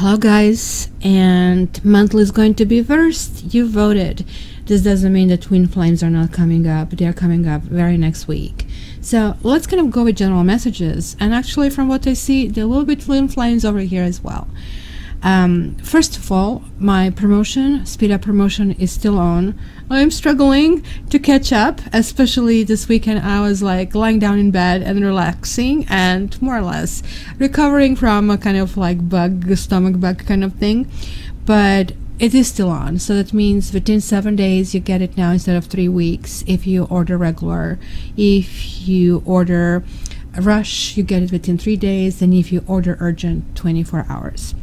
Hello guys, and monthly is going to be first. You voted. This doesn't mean that twin flames are not coming up. They are coming up very next week. So let's kind of go with general messages, and actually from what I see there will be twin flames over here as well. First of all, my promotion, speed up promotion, is still on. I'm struggling to catch up, especially this weekend. I was like lying down in bed and relaxing and more or less recovering from a kind of like stomach bug kind of thing, but it is still on. So that means within 7 days you get it now instead of 3 weeks if you order regular. If you order a rush, you get it within 3 days, and if you order urgent, 24 hours.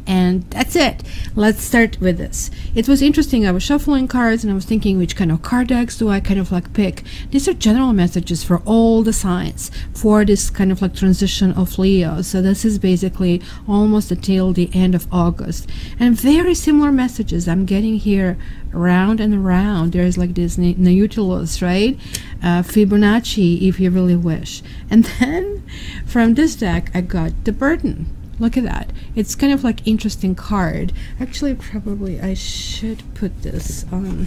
And that's it. Let's start with this. It was interesting. I was shuffling cards and I was thinking, which kind of card decks do I kind of like pick? These are general messages for all the signs for this kind of like transition of Leo. So this is basically almost until the end of August, and very similar messages I'm getting here around and around. There's like this Nautilus, right? Fibonacci, if you really wish. And then from this deck I got the Burden. Look at that. It's kind of like interesting card. Actually, probably I should put this on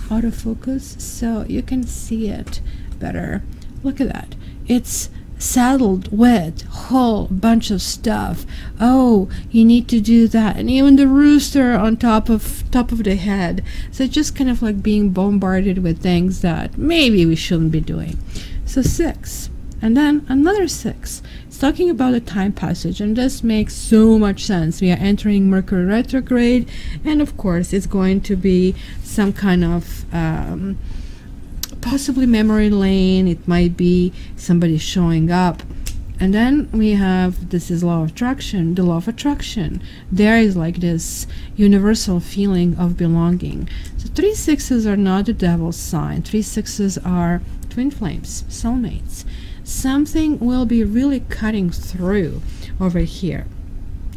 autofocus so you can see it better. Look at that. It's saddled with a whole bunch of stuff. Oh, you need to do that, and even the rooster on top of the head. So just kind of like being bombarded with things that maybe we shouldn't be doing. So 6, and then another 6. Talking about a time passage, and this makes so much sense. We are entering Mercury retrograde, and of course it's going to be some kind of possibly memory lane. It might be somebody showing up. And then we have, this is law of attraction, the law of attraction. There is like this universal feeling of belonging. So 3 6s are not the devil's sign. 3 6s are twin flames, soulmates. Something will be really cutting through over here.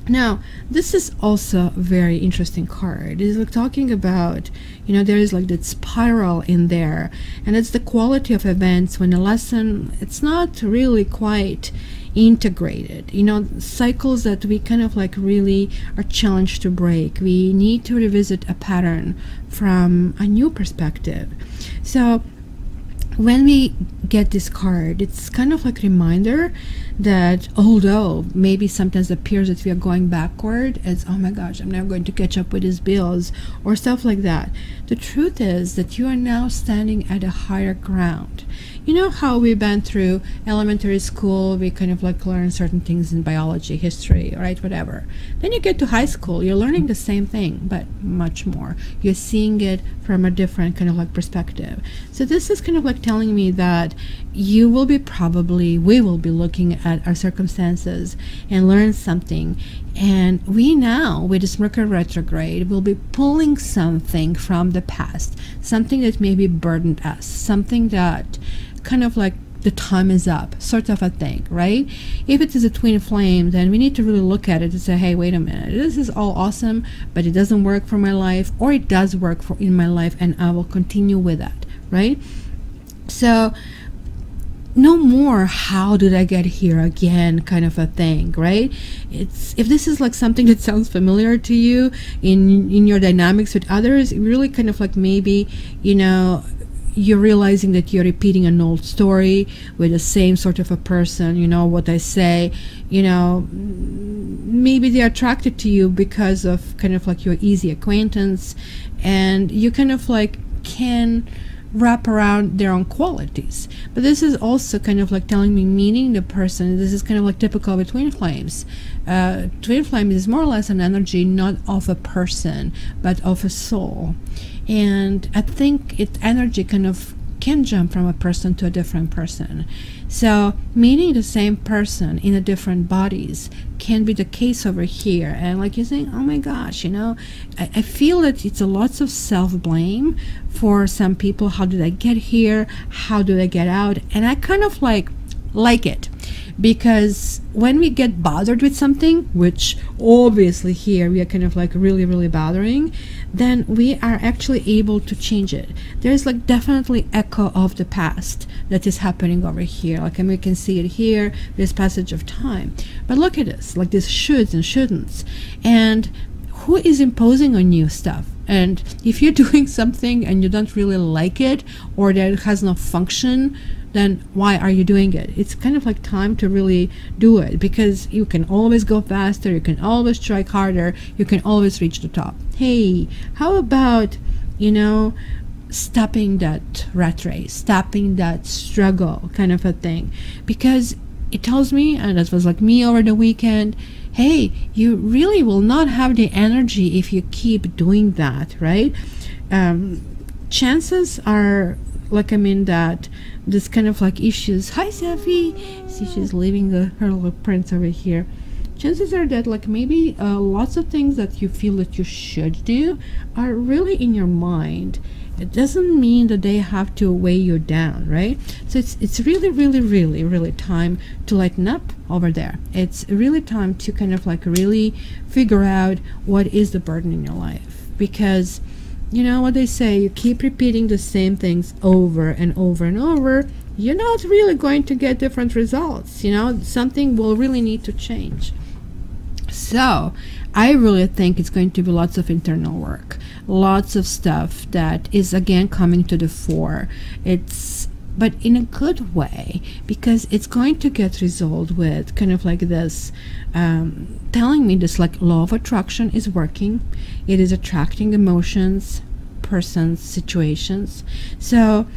Now, this is also a very interesting card. It's like talking about, you know, there is like that spiral in there, and it's the quality of events when a lesson, it's not really quite integrated. You know, cycles that we kind of like really are challenged to break. We need to revisit a pattern from a new perspective. So when we get this card, it's kind of like a reminder that although maybe sometimes it appears that we are going backward, as oh my gosh, I'm never going to catch up with these bills or stuff like that, the truth is that you are now standing at a higher ground. You know how we've been through elementary school, we kind of like learn certain things in biology, history, right, whatever. Then you get to high school, you're learning the same thing, but much more. You're seeing it from a different kind of like perspective. So this is kind of like telling me that you will be we will be looking at our circumstances and learn something. And we now, with this Mercury retrograde, will be pulling something from the past, something that maybe burdened us, something that kind of like the time is up, sort of a thing, right? If it is a twin flame, then we need to really look at it and say, hey, wait a minute, this is all awesome, but it doesn't work for my life, or it does work in my life, and I will continue with that, right? So no more how did I get here again kind of a thing, right? It's, if this is like something that sounds familiar to you in your dynamics with others, it really kind of like maybe, you know, you're realizing that you're repeating an old story with the same sort of a person. You know what I say, you know, maybe they're attracted to you because of kind of like your easy acquaintance, and you kind of like can wrap around their own qualities. But this is also kind of like telling me, meaning the person, this is kind of like typical with twin flames. Twin flame is more or less an energy not of a person but of a soul, and I think it energy kind of can jump from a person to a different person. So meeting the same person in a different bodies can be the case over here. And like you're saying, oh my gosh, I feel that it's a lots of self-blame for some people. How did I get here? How did I get out? And I kind of like it, because when we get bothered with something, which obviously here we are kind of like really bothering, then we are actually able to change it. There's like definitely echo of the past that is happening over here. Like, and we can see it here, this passage of time. But look at this, like this shoulds and shouldn'ts. And who is imposing on you stuff? And if you're doing something and you don't really like it, or that it has no function, then why are you doing it? It's kind of like time to really do it, because you can always go faster, you can always try harder, you can always reach the top. Hey, how about, stopping that rat race, stopping that struggle kind of a thing? Because it tells me, and that was like me over the weekend, hey, you really will not have the energy if you keep doing that, right? Chances are, like, that this kind of like issues. Hi, Sophie. See, she's leaving her little prints over here. Chances are that like maybe lots of things that you feel that you should do are really in your mind. It doesn't mean that they have to weigh you down, right? So it's really time to lighten up over there. It's really time to kind of like really figure out what is the burden in your life, because you know what they say, you keep repeating the same things over and over and over, you're not really going to get different results. Something will really need to change. So I really think it's going to be lots of internal work, lots of stuff that is again coming to the fore. But in a good way, because it's going to get resolved with kind of like this telling me this like law of attraction is working. It is attracting emotions, persons, situations. So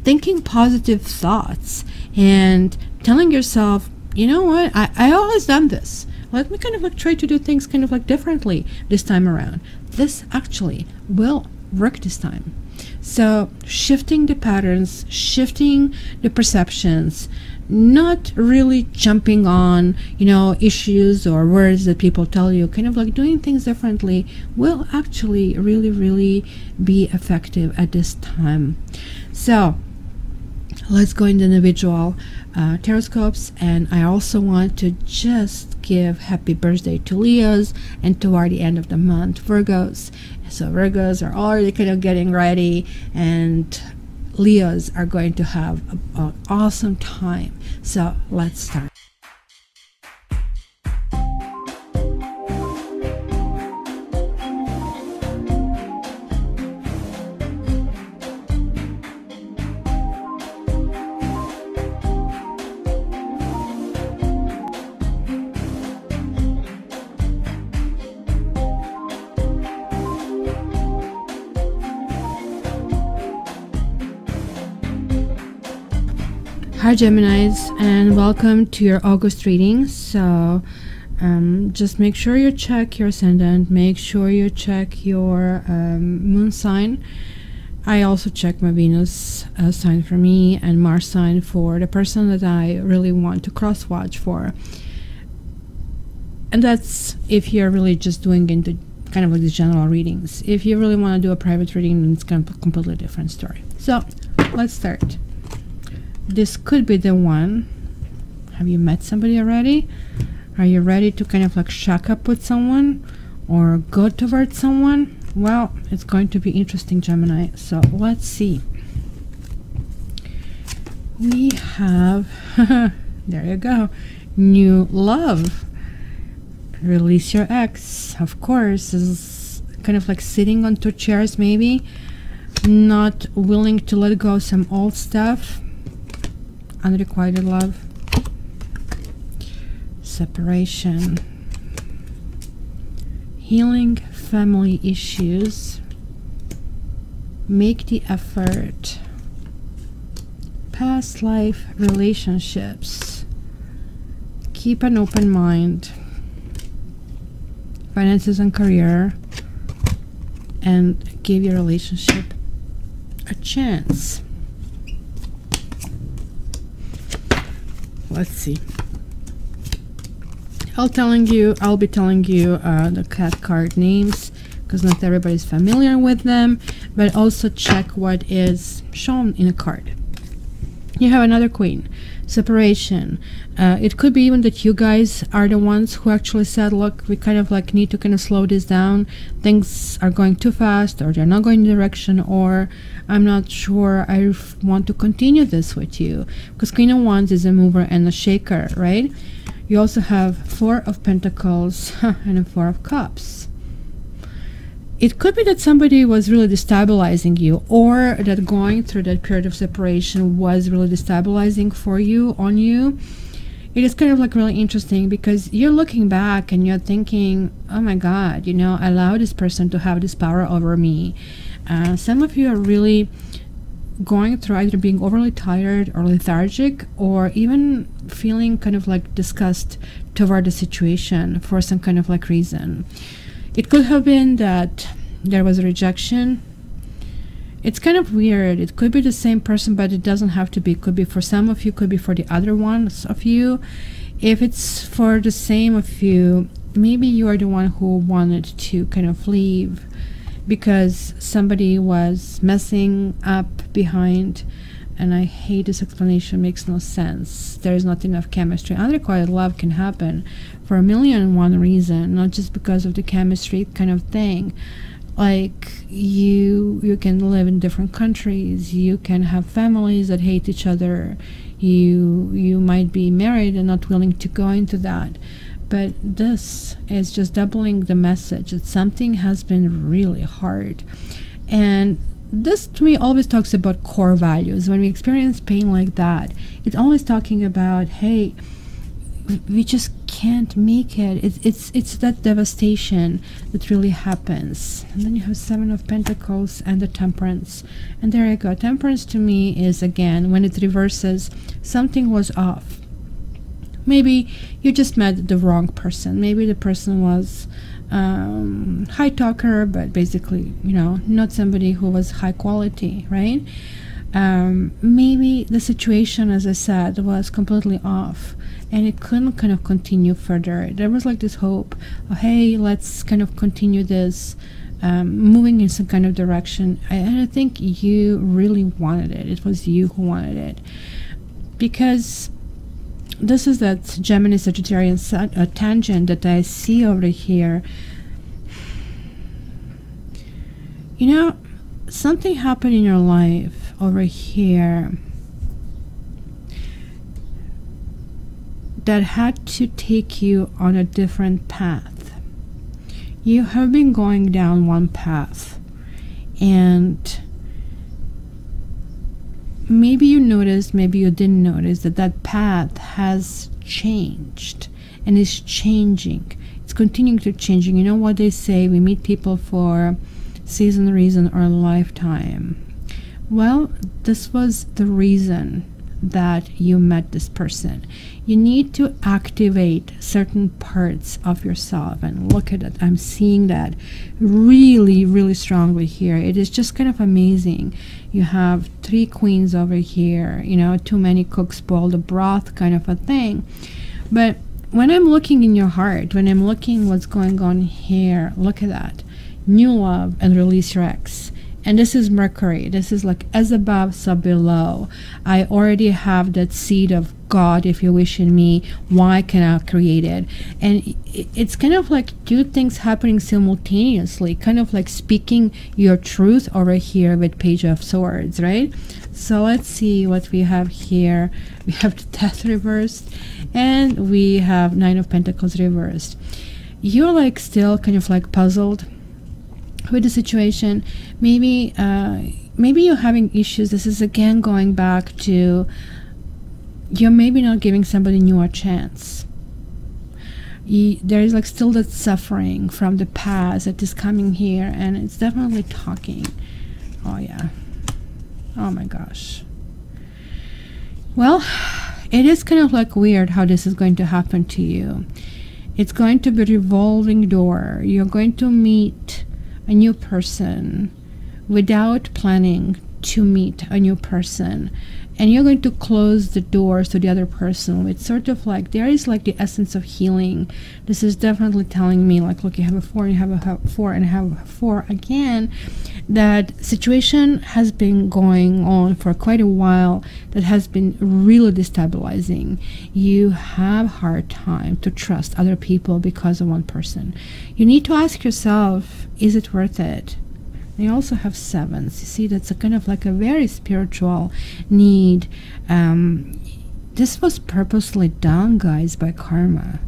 thinking positive thoughts and telling yourself, you know what, I always done this, let me kind of like try to do things kind of like differently this time around. This actually will work this time. So shifting the patterns, shifting the perceptions, not really jumping on, issues or words that people tell you, kind of like doing things differently will actually really be effective at this time. So let's go into individual taroscopes, and I also want to just give happy birthday to Leos and toward the end of the month Virgos. So Virgos are already kind of getting ready, and Leos are going to have an awesome time. So let's start. Hi Geminis, and welcome to your August reading. So just make sure you check your ascendant, make sure you check your moon sign. I also check my Venus sign for me and Mars sign for the person that I really want to cross watch for. And that's if you're really just doing into kind of like these general readings. If you really want to do a private reading, then it's kind of a completely different story. So let's start. This could be the one. Have you met somebody already? Are you ready to kind of like shack up with someone or go towards someone? Well, it's going to be interesting, Gemini. So let's see. We have, there you go, new love. Release your ex. Of course, this is kind of like sitting on two chairs maybe, not willing to let go of some old stuff. Unrequited love, separation, healing family issues, make the effort, past life relationships, keep an open mind, finances and career, and give your relationship a chance. let's see. I'll be telling you the cat card names, because not everybody's familiar with them, but also check what is shown in a card. You have another queen, separation. It could be even that you guys are the ones who actually said, look, we kind of like need to kind of slow this down. Things are going too fast, or they're not going in the direction, or I'm not sure I want to continue this with you. Because Queen of Wands is a mover and a shaker, right? You also have Four of Pentacles and a Four of Cups. It could be that somebody was really destabilizing you, or that going through that period of separation was really destabilizing for you, on you. It is kind of like really interesting, because you're looking back and you're thinking, oh my God, you know, I allow this person to have this power over me. Some of you are really going through either being overly tired or lethargic, or even feeling kind of like disgust toward the situation for some kind of like reason. It could have been that there was a rejection. It's kind of weird. It could be the same person, but it doesn't have to be. It could be for some of you, could be for the other ones of you. If it's for the same of you, maybe you are the one who wanted to kind of leave because somebody was messing up behind. And I hate this explanation, makes no sense. There's not enough chemistry. Unrequited love can happen for 1,000,001 reason, not just because of the chemistry kind of thing. Like you can live in different countries, you can have families that hate each other, you might be married and not willing to go into that. But this is just doubling the message that something has been really hard. And this to me always talks about core values. When we experience pain like that, it's always talking about, hey, we just can't make it. It's that devastation that really happens. And then you have Seven of Pentacles and the Temperance. And there you go. Temperance to me is, again, when it reverses, something was off. Maybe you just met the wrong person. Maybe the person was high talker, but basically, you know, not somebody who was high quality, right? Maybe the situation, as I said, was completely off, and it couldn't kind of continue further. There was like this hope, oh, hey, let's kind of continue this, moving in some kind of direction. And I think you really wanted it. It was you who wanted it, because this is that Gemini Sagittarian tangent that I see over here. You know, something happened in your life over here that had to take you on a different path. You have been going down one path, and maybe you noticed, maybe you didn't notice that that path has changed and is changing. It's continuing to changing. You know what they say, we meet people for season, reason, or lifetime. Well, this was the reason that you met this person. You need to activate certain parts of yourself, and look at it. I'm seeing that really, really strongly here. It is just kind of amazing. You have three queens over here, you know, too many cooks spoil the broth kind of a thing. But when I'm looking in your heart, when I'm looking what's going on here, look at that. New love and release your ex. And this is Mercury. This is like as above, so below. I already have that seed of God, if you wish, in me. Why can I create it? And it's kind of like two things happening simultaneously, kind of like speaking your truth over here with Page of Swords, right? So let's see what we have here. We have the Death reversed, and we have Nine of Pentacles reversed. You're like still kind of like puzzled with the situation. Maybe you're having issues. This is again going back to you're maybe not giving somebody new a chance. There is like still that suffering from the past that is coming here, and it's definitely talking. Oh yeah, oh my gosh. Well, it is kind of like weird how this is going to happen to you. It's going to be a revolving door. You're going to meet a new person without planning to meet a new person, and you're going to close the doors to the other person. It's sort of like there is like the essence of healing. This is definitely telling me, like, look, you have a 4 and you have a 4 and have a 4 again. That situation has been going on for quite a while, that has been really destabilizing. You have a hard time to trust other people because of one person. You need to ask yourself, is it worth it? They also have 7s. You see, that's a kind of like a very spiritual need. This was purposely done, guys, by karma.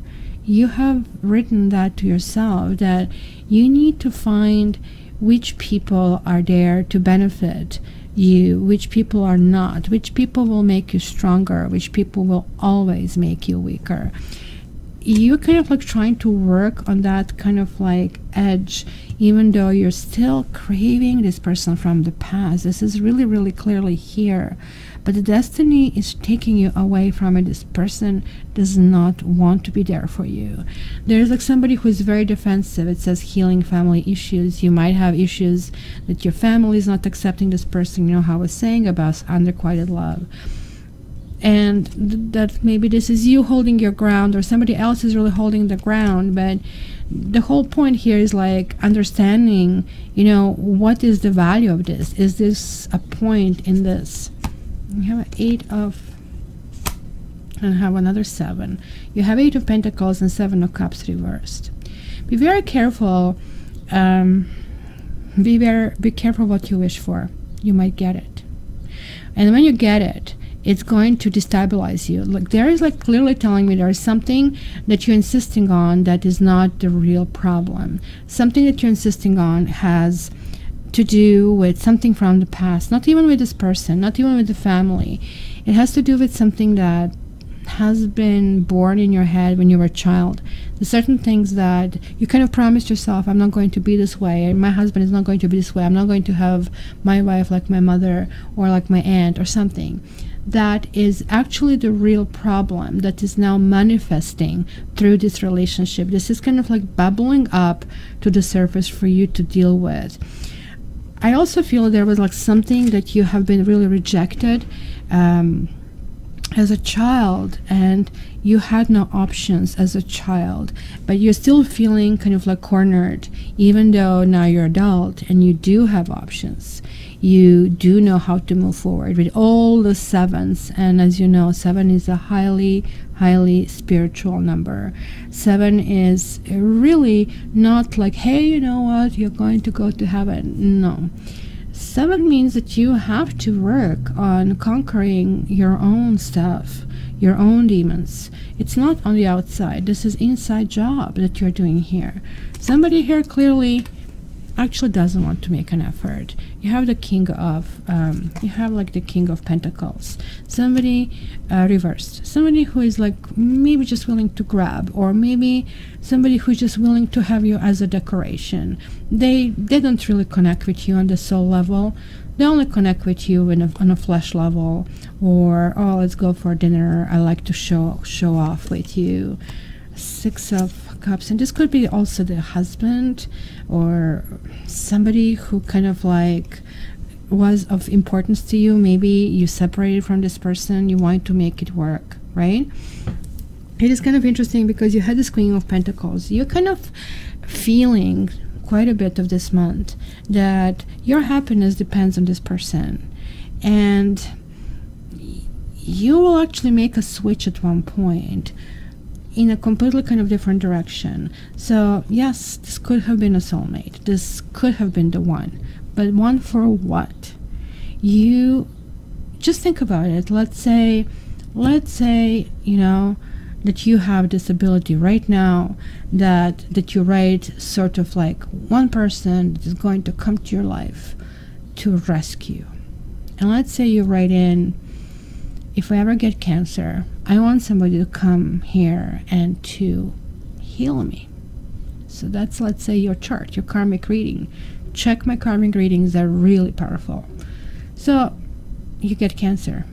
You have written that to yourself, that you need to find which people are there to benefit you, which people are not, which people will make you stronger, which people will always make you weaker. You're kind of like trying to work on that kind of like edge, even though you're still craving this person from the past. This is really, really clearly here. But the destiny is taking you away from it. This person does not want to be there for you. There's like somebody who is very defensive. It says healing family issues. You might have issues that your family is not accepting this person. You know how I was saying about unrequited love. And that maybe this is you holding your ground, or somebody else is really holding the ground. But the whole point here is like understanding, you know, what is the value of this? Is this a point in this? You have an 8 of, and have another 7. You have 8 of Pentacles and 7 of Cups reversed. Be very careful. Be careful what you wish for. You might get it, and when you get it, it's going to destabilize you. Like there is like clearly telling me there is something that you're insisting on that is not the real problem. Something that you're insisting on has to do with something from the past, not even with this person, not even with the family. It has to do with something that has been born in your head when you were a child. There's certain things that you kind of promised yourself, I'm not going to be this way, my husband is not going to be this way, I'm not going to have my wife like my mother or like my aunt or something. That is actually the real problem that is now manifesting through this relationship. This is kind of like bubbling up to the surface for you to deal with. I also feel there was like something that you have been really rejected as a child, and you had no options as a child, but you're still feeling kind of like cornered, even though now you're adult and you do have options. You do know how to move forward with all the 7s, and as you know, 7 is a highly spiritual number. 7 is really not like, hey, you know what, you're going to go to heaven. No. 7 means that you have to work on conquering your own stuff, your own demons. It's not on the outside. This is inside job that you're doing here. Somebody here clearly actually doesn't want to make an effort. You have the King of, you have like the King of Pentacles. Somebody reversed. Somebody who is like maybe just willing to grab, or maybe somebody who's just willing to have you as a decoration. They don't really connect with you on the soul level. They only connect with you on a flesh level, or, oh, let's go for dinner, I like to show off with you. 6 of Cups, and this could be also the husband or somebody who kind of like was of importance to you. Maybe you separated from this person, you want to make it work, right? It is kind of interesting because you had this Queen of Pentacles. You're kind of feeling quite a bit of this month that your happiness depends on this person, and you will actually make a switch at one point in a completely kind of different direction. So yes, this could have been a soulmate, this could have been the one, but one for what? You just think about it. Let's say, you know, that you have this ability right now, that you write sort of like one person that is going to come to your life to rescue. And let's say you write in, if I ever get cancer, I want somebody to come here and to heal me. So that's, let's say, your chart, your karmic reading. Check my karmic readings, they're really powerful. So you get cancer,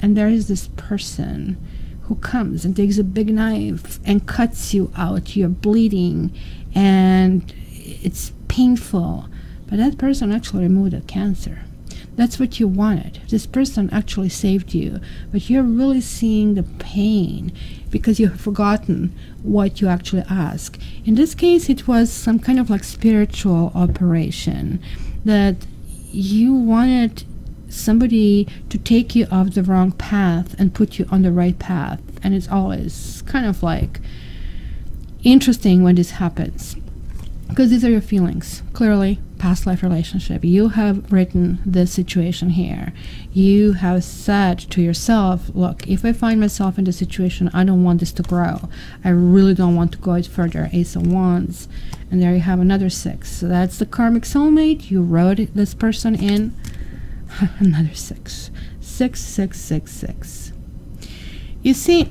and there is this person who comes and takes a big knife and cuts you out. You're bleeding and it's painful, but that person actually removed the cancer. That's what you wanted. This person actually saved you, but you're really seeing the pain because you've forgotten what you actually asked. In this case, it was some kind of like spiritual operation that you wanted somebody to take you off the wrong path and put you on the right path. And it's always kind of like interesting when this happens, because these are your feelings. Clearly, past life relationship. You have written this situation here. You have said to yourself, look, if I find myself in this situation, I don't want this to grow. I really don't want to go it further. Ace of Wands. And there you have another 6. So that's the karmic soulmate. You wrote this person in. Another 6. 6, 6, 6, 6. You see,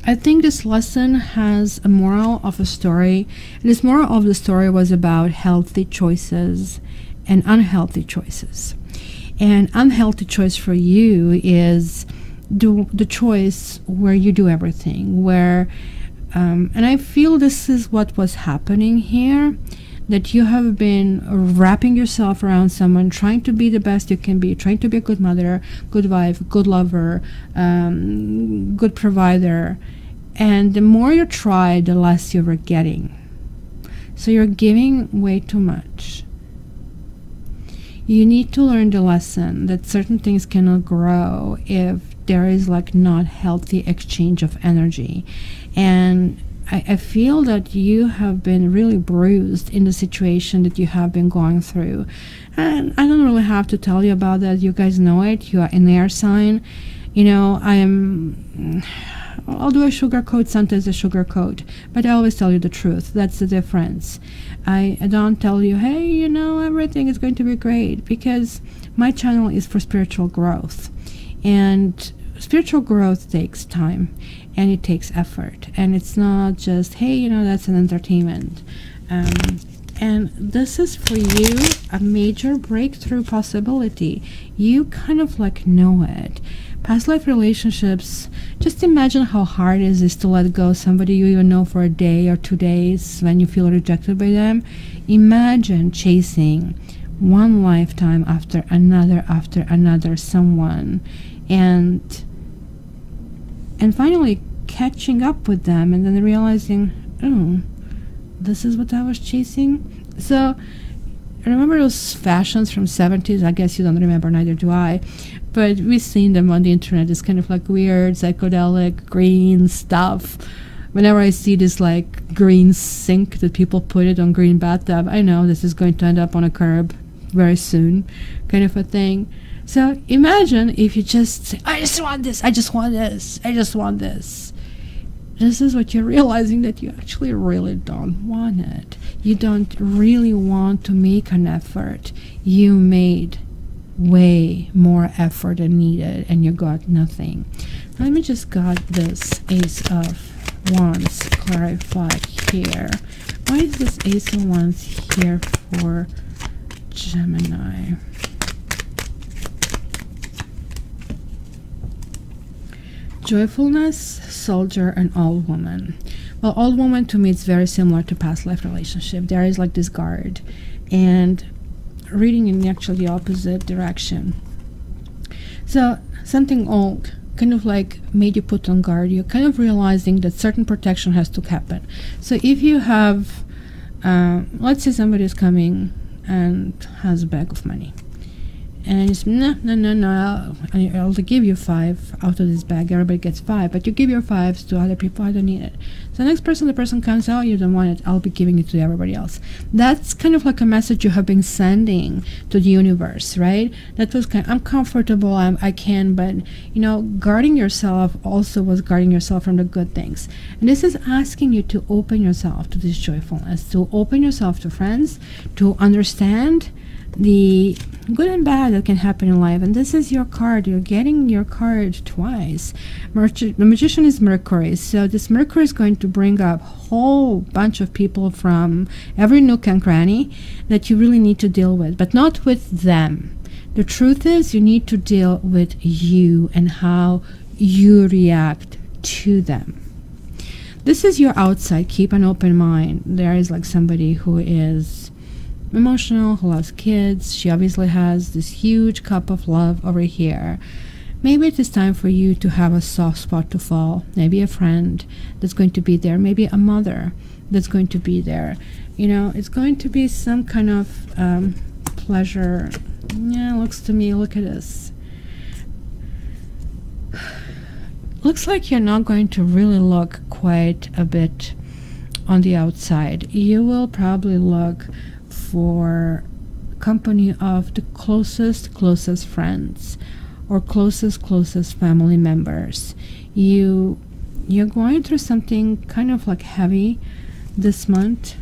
I think this lesson has a moral of a story. And this moral of the story was about healthy choices and unhealthy choices. And unhealthy choice for you is the choice where you do everything, where and I feel this is what was happening here, that you have been wrapping yourself around someone, trying to be the best you can be, trying to be a good mother, good wife, good lover, good provider. And the more you try, the less you were getting. So you're giving way too much. You need to learn the lesson that certain things cannot grow if there is like not healthy exchange of energy. And I feel that you have been really bruised in the situation that you have been going through. And I don't really have to tell you about that. You guys know it. You are an air sign. You know, I'll do a sugarcoat, sometimes a sugarcoat, but I always tell you the truth. That's the difference. I don't tell you, hey, you know, everything is going to be great, because my channel is for spiritual growth. And spiritual growth takes time, and it takes effort. And it's not just, hey, you know, that's an entertainment. And this is for you a major breakthrough possibility. You kind of like know it. Past life relationships, just imagine how hard it is to let go of somebody you even know for a day or 2 days when you feel rejected by them. Imagine chasing one lifetime after another someone, and finally catching up with them, and then realizing, oh, this is what I was chasing. So remember those fashions from 70s? I guess you don't remember, neither do I, but we've seen them on the internet. It's kind of like weird psychedelic green stuff. Whenever I see this like green sink that people put it on green bathtub, I know this is going to end up on a curb very soon, kind of a thing. So imagine if you just say, I just want this, I just want this, I just want this. This is what you're realizing, that you actually really don't want it. You don't really want to make an effort. You made way more effort than needed, and you got nothing. Let me just got this Ace of Wands clarified here. Why is this Ace of Wands here for Gemini? Joyfulness, soldier, and old woman. Well, old woman to me is very similar to past life relationship. There is like this guard, and reading in actually the opposite direction. So something old kind of like made you put on guard. You're kind of realizing that certain protection has to happen. So if you have, let's say somebody is coming and has a bag of money, and it's no, I'll give you 5 out of this bag. Everybody gets 5, but you give your 5s to other people. I don't need it. So the next person, the person comes out, you don't want it, I'll be giving it to everybody else. That's kind of like a message you have been sending to the universe, right? That was kind of, I'm comfortable, I can, but you know, guarding yourself also was guarding yourself from the good things. And this is asking you to open yourself to this joyfulness, to open yourself to friends, to understand the good and bad that can happen in life. And this is your card. You're getting your card twice. The Magician is Mercury, so this Mercury is going to bring up a whole bunch of people from every nook and cranny that you really need to deal with, but not with them. The truth is, you need to deal with you and how you react to them. This is your outside. Keep an open mind. There is like somebody who is emotional, who loves kids. She obviously has this huge cup of love over here. Maybe it is time for you to have a soft spot to fall. Maybe a friend that's going to be there. Maybe a mother that's going to be there. You know, it's going to be some kind of pleasure. Yeah, looks to me, look at this. Looks like you're not going to really look quite a bit on the outside. You will probably look for company of the closest friends or closest family members. You're going through something kind of like heavy this month.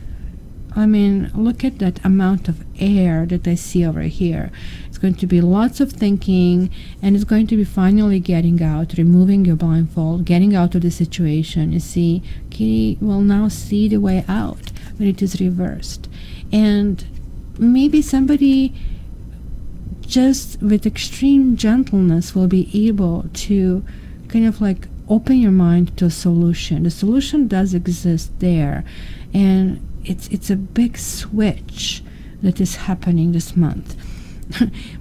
I mean, look at that amount of air that I see over here. It's going to be lots of thinking, and it's going to be finally getting out, removing your blindfold, getting out of the situation. You see, Kitty will now see the way out when it is reversed. And maybe somebody just with extreme gentleness will be able to kind of like open your mind to a solution. The solution does exist there, and it's a big switch that is happening this month.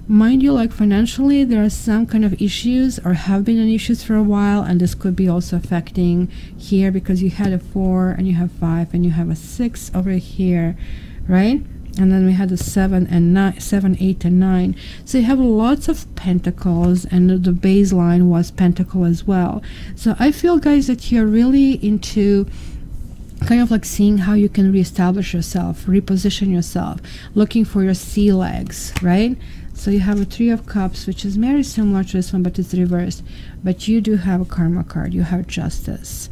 Mind you, like financially, there are some kind of issues or have been issues for a while, and this could be also affecting here because you had a 4 and you have 5 and you have a 6 over here, right? And then we had a 7 and 9, 7, 8, and 9. So you have lots of pentacles, and the baseline was pentacle as well. So I feel, guys, that you're really into kind of like seeing how you can reestablish yourself, reposition yourself, looking for your sea legs, right? So you have a 3 of Cups, which is very similar to this one, but it's reversed. But you do have a karma card. You have Justice.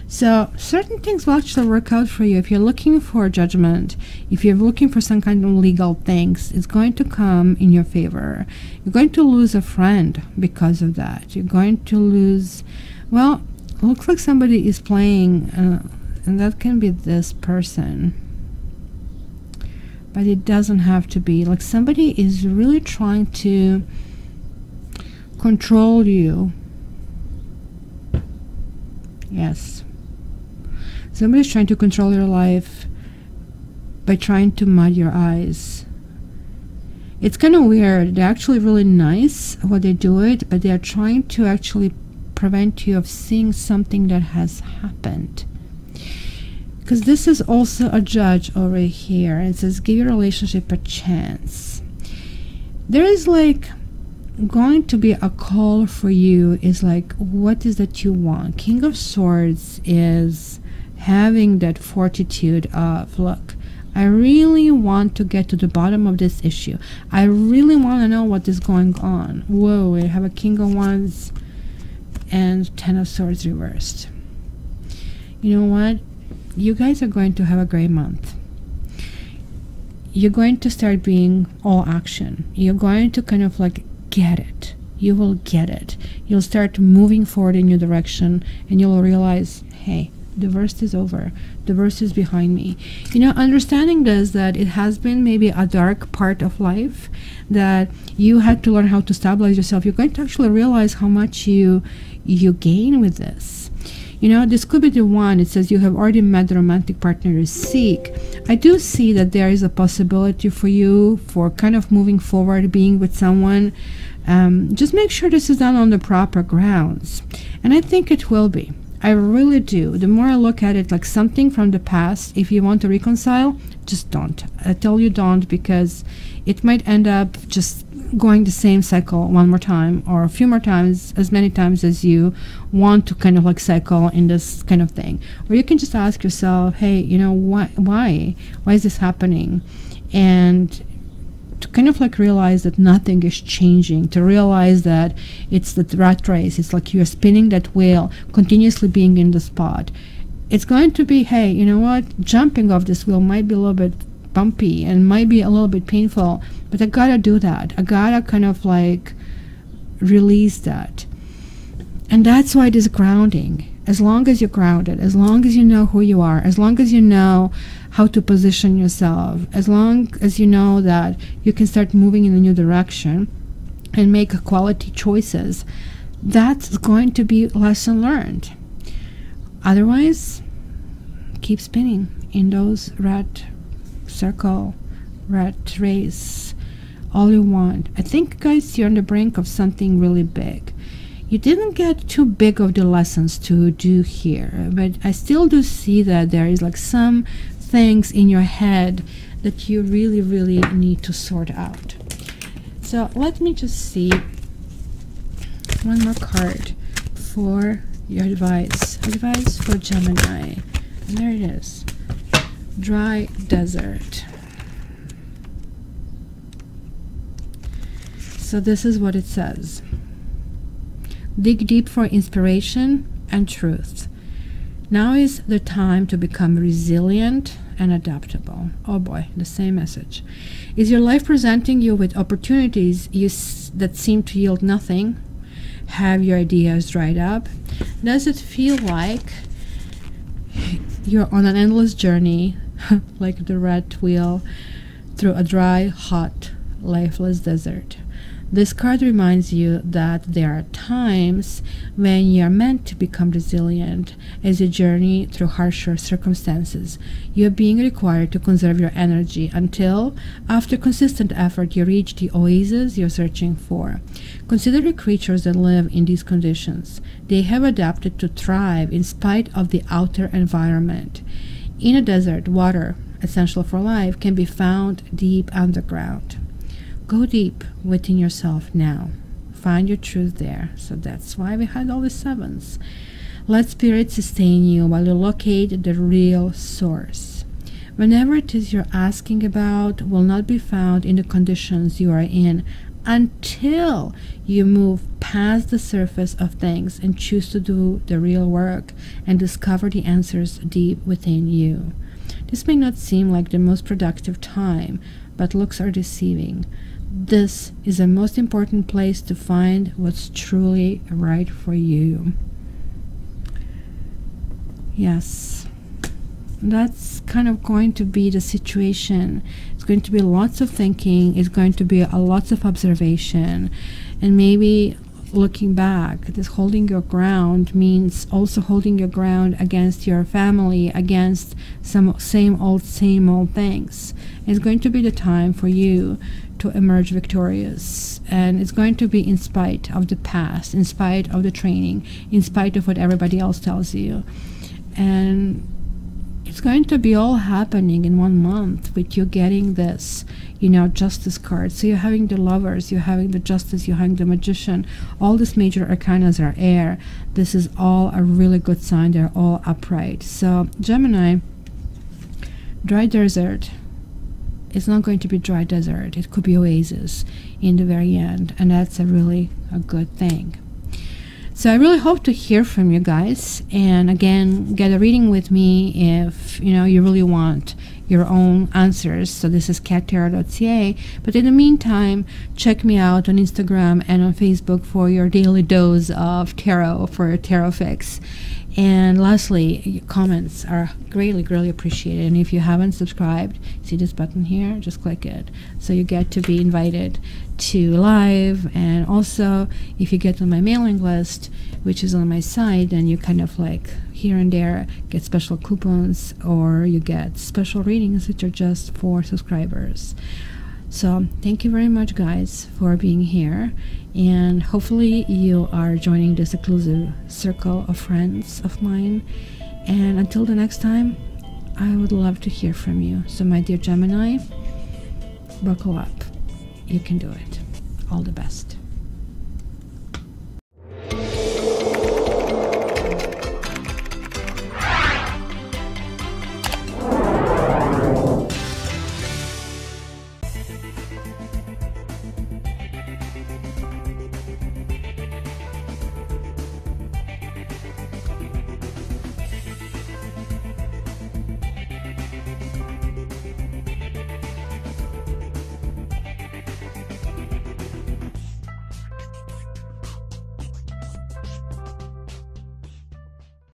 So certain things will actually work out for you. If you're looking for judgment, if you're looking for some kind of legal things, it's going to come in your favor. You're going to lose a friend because of that. You're going to lose, well, it looks like somebody is playing, and that can be this person. But it doesn't have to be. Like somebody is really trying to control you. Yes. Somebody's trying to control your life by trying to mud your eyes. It's kind of weird. They're actually really nice when they do it, but they are trying to actually prevent you of seeing something that has happened. Because this is also a Judge over here. It says, give your relationship a chance. There is like going to be a call for you. Is like, what is that you want? King of Swords is having that fortitude of, look, I really want to get to the bottom of this issue. I really want to know what is going on. Whoa, we have a King of Wands and 10 of Swords reversed. You know what? You guys are going to have a great month. You're going to start being all action. You're going to kind of like get it. You will get it. You'll start moving forward in your direction, and you'll realize, hey, the worst is over. The worst is behind me. You know, understanding this, that it has been maybe a dark part of life, that you had to learn how to stabilize yourself. You're going to actually realize how much you gain with this. You know, this could be the one. It says you have already met the romantic partner you seek. I do see that there is a possibility for you for kind of moving forward, being with someone. Just make sure this is done on the proper grounds. And I think it will be. I really do. The more I look at it, like something from the past, if you want to reconcile, just don't. I tell you don't, because it might end up just going the same cycle one more time, or a few more times, as many times as you want to kind of like cycle in this kind of thing. Or you can just ask yourself, hey, you know, why is this happening? And to kind of like realize that nothing is changing, to realize that it's the rat race. It's like you're spinning that wheel, continuously being in the spot. It's going to be, hey, you know what, jumping off this wheel might be a little bit bumpy and might be a little bit painful, but I gotta do that. I gotta kind of like release that. And that's why it is grounding. As long as you're grounded, as long as you know who you are, as long as you know how to position yourself, as long as you know that you can start moving in a new direction and make quality choices, that's going to be lesson learned. Otherwise, keep spinning in those rat circle rat race, all you want. I think, guys, you're on the brink of something really big. You didn't get too big of the lessons to do here, but I still do see that there is like some things in your head that you really, really need to sort out. So let me just see one more card for your advice. Advice for Gemini. And there it is. Dry desert. So this is what it says. Dig deep for inspiration and truth. Now is the time to become resilient and adaptable. Oh boy, the same message. Is your life presenting you with opportunities that seem to yield nothing? Have your ideas dried up? Does it feel like you're on an endless journey, like the rat wheel, through a dry, hot, lifeless desert? This card reminds you that there are times when you are meant to become resilient as you journey through harsher circumstances. You are being required to conserve your energy until, after consistent effort, you reach the oasis you're searching for. Consider the creatures that live in these conditions. They have adapted to thrive in spite of the outer environment. In a desert, water, essential for life, can be found deep underground. Go deep within yourself now. Find your truth there. So that's why we had all the sevens. Let spirit sustain you while you locate the real source. Whenever it is you're asking about will not be found in the conditions you are in until you move past the surface of things and choose to do the real work and discover the answers deep within you. This may not seem like the most productive time, but looks are deceiving. This is the most important place to find what's truly right for you. Yes, that's kind of going to be the situation. It's going to be lots of thinking. It's going to be lots of observation. And maybe looking back, this holding your ground means also holding your ground against your family, against some same old things. It's going to be the time for you to emerge victorious, and it's going to be in spite of the past, in spite of the training, in spite of what everybody else tells you. And it's going to be all happening in 1 month with you getting this, you know, justice card. So you're having the lovers, you're having the justice, you're having the magician. All these major arcanas are air. This is all a really good sign. They're all upright. So Gemini, dry desert. It's not going to be dry desert. It could be oasis in the very end, and that's a really good thing. So I really hope to hear from you guys, and again, get a reading with me if you know you really want your own answers. So this is cattarot.ca, but in the meantime, check me out on Instagram and on Facebook for your daily dose of tarot, for a tarot fix. And lastly, your comments are greatly appreciated. And if you haven't subscribed, see this button here, just click it so you get to be invited to live. And also, if you get on my mailing list, which is on my site, then you kind of like here and there get special coupons, or you get special readings which are just for subscribers. So thank you very much, guys, for being here, and hopefully you are joining this exclusive circle of friends of mine. And until the next time, I would love to hear from you. So my dear Gemini, buckle up. You can do it. All the best.